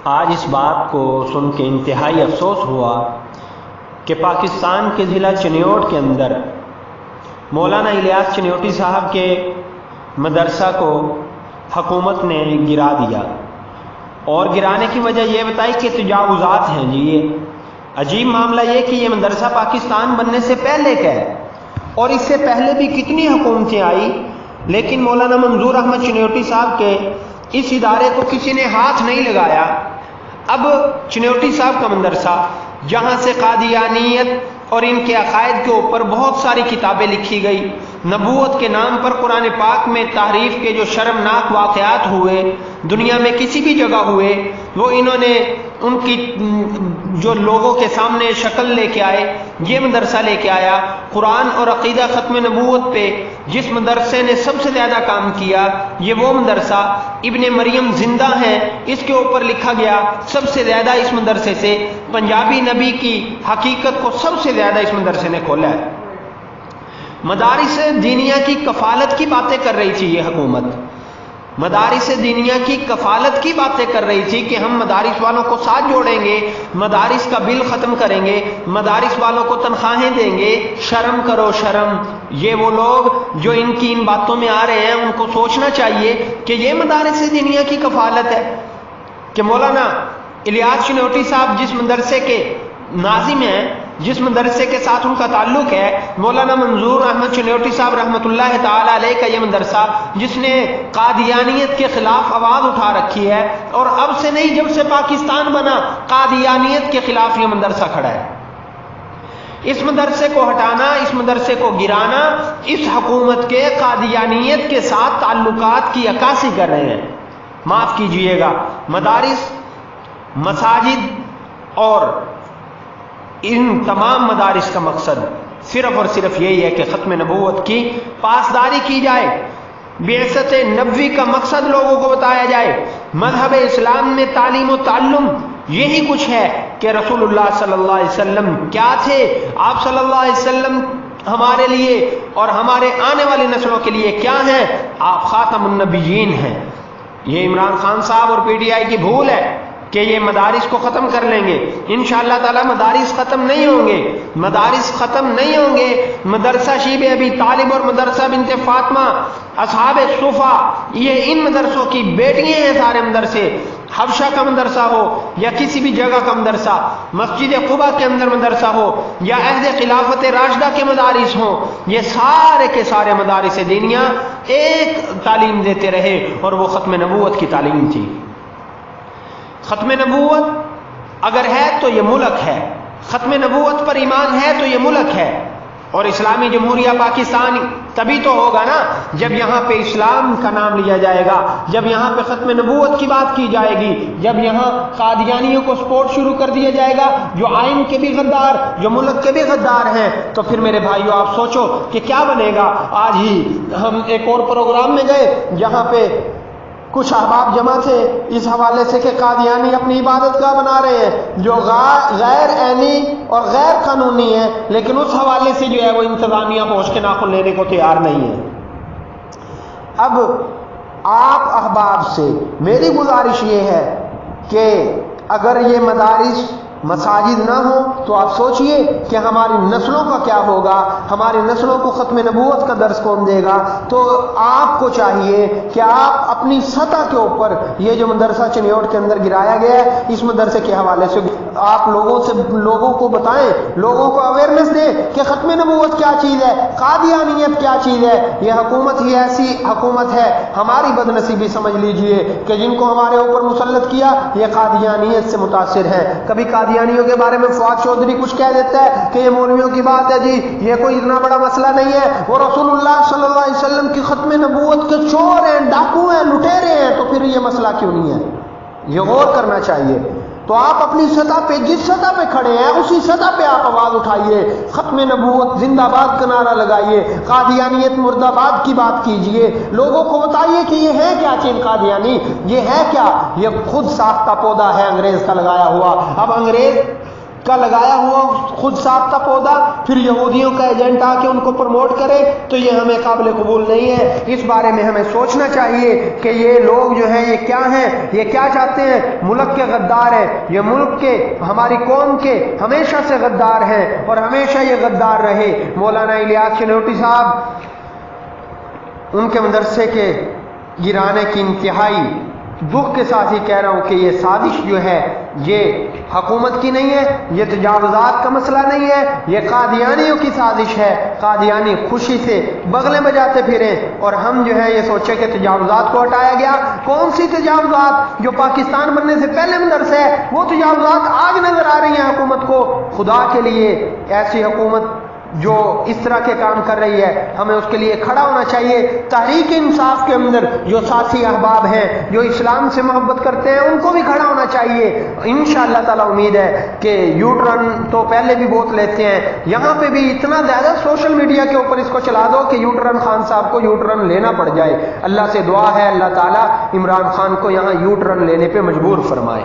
آج اس بات کو سن کے انتہائی افسوس ہوا کہ پاکستان کے ضلع چنیوٹ کے اندر مولانا الیاس چنیوٹی صاحب کے مدرسہ کو حکومت نے گرا دیا، اور گرانے کی وجہ یہ بتائی کہ تجاوزات ہیں۔ جی یہ عجیب معاملہ یہ کہ یہ مدرسہ پاکستان بننے سے پہلے کا ہے، اور اس سے پہلے بھی کتنی حکومتیں آئی، لیکن مولانا منظور احمد چنیوٹی صاحب کے اس ادارے کو کسی نے ہاتھ نہیں لگایا۔ اب چنیوٹی صاحب کا مدرسہ، جہاں سے قادیانیت اور ان کے عقائد کے اوپر بہت ساری کتابیں لکھی گئی، نبوت کے نام پر قرآن پاک میں تحریف کے جو شرمناک واقعات ہوئے، دنیا میں کسی بھی جگہ ہوئے، وہ انہوں نے ان کی جو لوگوں کے سامنے شکل لے کے آئے، یہ مدرسہ لے کے آیا۔ قرآن اور عقیدہ ختم نبوت پہ جس مدرسے نے سب سے زیادہ کام کیا، یہ وہ مدرسہ ابن مریم زندہ ہیں، اس کے اوپر لکھا گیا سب سے زیادہ اس مدرسے سے، پنجابی نبی کی حقیقت کو سب سے زیادہ اس مدرسے نے کھولا ہے۔ مدارس دینیہ کی کفالت کی باتیں کر رہی تھی یہ حکومت، مدارس دینیہ کی کفالت کی باتیں کر رہی تھی کہ ہم مدارس والوں کو ساتھ جوڑیں گے، مدارس کا بل ختم کریں گے، مدارس والوں کو تنخواہیں دیں گے۔ شرم کرو شرم! یہ وہ لوگ جو ان کی ان باتوں میں آ رہے ہیں، ان کو سوچنا چاہیے کہ یہ مدارس دینیہ کی کفالت ہے کہ مولانا الیاس چنیوٹی صاحب جس مدرسے کے ناظم ہیں، جس مدرسے کے ساتھ ان کا تعلق ہے، مولانا منظور احمد چنیوٹی صاحب رحمۃ اللہ تعالی علیہ کا یہ مدرسہ، جس نے قادیانیت کے خلاف آواز اٹھا رکھی ہے، اور اب سے نہیں، جب سے پاکستان بنا قادیانیت کے خلاف یہ مدرسہ کھڑا ہے۔ اس مدرسے کو ہٹانا، اس مدرسے کو گرانا، اس حکومت کے قادیانیت کے ساتھ تعلقات کی عکاسی کر رہے ہیں۔ معاف کیجئے گا، مدارس، مساجد اور ان تمام مدارس کا مقصد صرف اور صرف یہی ہے کہ ختم نبوت کی پاسداری کی جائے، بعثت نبوی کا مقصد لوگوں کو بتایا جائے۔ مذہب اسلام میں تعلیم و تعلم یہی کچھ ہے کہ رسول اللہ صلی اللہ علیہ وسلم کیا تھے، آپ صلی اللہ علیہ وسلم ہمارے لیے اور ہمارے آنے والی نسلوں کے لیے کیا ہیں، آپ خاتم النبیین ہیں۔ یہ عمران خان صاحب اور پی ٹی آئی کی بھول ہے کہ یہ مدارس کو ختم کر لیں گے۔ انشاءاللہ تعالی مدارس ختم نہیں ہوں گے، مدارس ختم نہیں ہوں گے۔ مدرسہ شیب ابی طالب اور مدرسہ بنت فاطمہ، اصحاب صفا، یہ ان مدرسوں کی بیٹیاں ہیں سارے مدرسے۔ حبشہ کا مدرسہ ہو یا کسی بھی جگہ کا مدرسہ، مسجد قباء کے اندر مدرسہ ہو یا عہد خلافت راشدہ کے مدارس ہوں، یہ سارے کے سارے مدارس دینیہ ایک تعلیم دیتے رہے، اور وہ ختم نبوت کی تعلیم تھی۔ ختم نبوت اگر ہے تو یہ ملک ہے، ختم نبوت پر ایمان ہے تو یہ ملک ہے، اور اسلامی جمہوریہ پاکستان تبھی تو ہوگا نا جب یہاں پہ اسلام کا نام لیا جائے گا، جب یہاں پہ ختم نبوت کی بات کی جائے گی، جب یہاں قادیانیوں کو سپورٹ شروع کر دیا جائے گا، جو آئین کے بھی غدار، جو ملک کے بھی غدار ہیں، تو پھر میرے بھائیو آپ سوچو کہ کیا بنے گا۔ آج ہی ہم ایک اور پروگرام میں گئے جہاں پہ کچھ احباب جمع تھے اس حوالے سے کہ قادیانی اپنی عبادت گاہ بنا رہے ہیں جو غیر عینی اور غیر قانونی ہے، لیکن اس حوالے سے جو ہے وہ انتظامیہ ہوش کے ناخن لینے کو تیار نہیں ہے۔ اب آپ احباب سے میری گزارش یہ ہے کہ اگر یہ مدارس مساجد نہ ہوں تو آپ سوچئے کہ ہماری نسلوں کا کیا ہوگا، ہماری نسلوں کو ختم نبوت کا درس کون دے گا۔ تو آپ کو چاہیے کہ آپ اپنی سطح کے اوپر یہ جو مدرسہ چنیوٹ کے اندر گرایا گیا ہے، اس مدرسے کے حوالے سے آپ لوگوں کو بتائیں، لوگوں کو اویئرنیس دیں کہ ختم نبوت کیا چیز ہے، قادیانیت کیا چیز ہے۔ یہ حکومت ہی ایسی حکومت ہے، ہماری بدنصیبی سمجھ لیجئے کہ جن کو ہمارے اوپر مسلط کیا یہ قادیانیت سے متاثر ہے۔ کبھی قادیانیوں کے بارے میں فواد چودھری کچھ کہہ دیتا ہے کہ یہ مولویوں کی بات ہے، جی یہ کوئی اتنا بڑا مسئلہ نہیں ہے، وہ رسول اللہ صلی اللہ علیہ وسلم کی ختم نبوت کے چور ہیں، ڈاکو ہیں، لٹیرے ہیں، تو پھر یہ مسئلہ کیوں نہیں ہے؟ یہ غور کرنا چاہیے۔ تو آپ اپنی سطح پہ، جس سطح پہ کھڑے ہیں اسی سطح پہ آپ آواز اٹھائیے، ختم نبوت زندہ باد کا نعرہ لگائیے، قادیانیت مرد آباد کی بات کیجئے، لوگوں کو بتائیے کہ یہ ہے کیا چیز قادیانی، یہ ہے کیا، یہ خود ساختہ پودا ہے انگریز کا لگایا ہوا۔ اب انگریز کا لگایا ہوا خود ساختہ پودا پھر یہودیوں کا ایجنٹ آ کے ان کو پروموٹ کرے، تو یہ ہمیں قابل قبول نہیں ہے۔ اس بارے میں ہمیں سوچنا چاہیے کہ یہ لوگ جو ہیں یہ کیا ہیں، یہ کیا چاہتے ہیں۔ ملک کے غدار ہیں، یہ ملک کے، ہماری قوم کے ہمیشہ سے غدار ہیں اور ہمیشہ یہ غدار رہے۔ مولانا الیاس چنوٹی صاحب، ان کے مدرسے کے گرانے کی انتہائی دکھ کے ساتھ ہی کہہ رہا ہوں کہ یہ سازش جو ہے یہ حکومت کی نہیں ہے، یہ تجاوزات کا مسئلہ نہیں ہے، یہ قادیانیوں کی سازش ہے۔ قادیانی خوشی سے بغلیں بجاتے پھریں اور ہم جو ہے یہ سوچے کہ تجاوزات کو ہٹایا گیا۔ کون سی تجاوزات؟ جو پاکستان بننے سے پہلے مدرسے ہے وہ تجاوزات آج نظر آ رہی ہیں حکومت کو۔ خدا کے لیے ایسی حکومت جو اس طرح کے کام کر رہی ہے، ہمیں اس کے لیے کھڑا ہونا چاہیے۔ تحریک انصاف کے اندر جو ساتھی احباب ہیں جو اسلام سے محبت کرتے ہیں ان کو بھی کھڑا ہونا چاہیے۔ انشاءاللہ تعالی امید ہے کہ یو ٹرن تو پہلے بھی بہت لیتے ہیں، یہاں پہ بھی اتنا زیادہ سوشل میڈیا کے اوپر اس کو چلا دو کہ یو ٹرن خان صاحب کو یو ٹرن لینا پڑ جائے۔ اللہ سے دعا ہے اللہ تعالیٰ عمران خان کو یہاں یو ٹرن لینے پہ مجبور فرمائے۔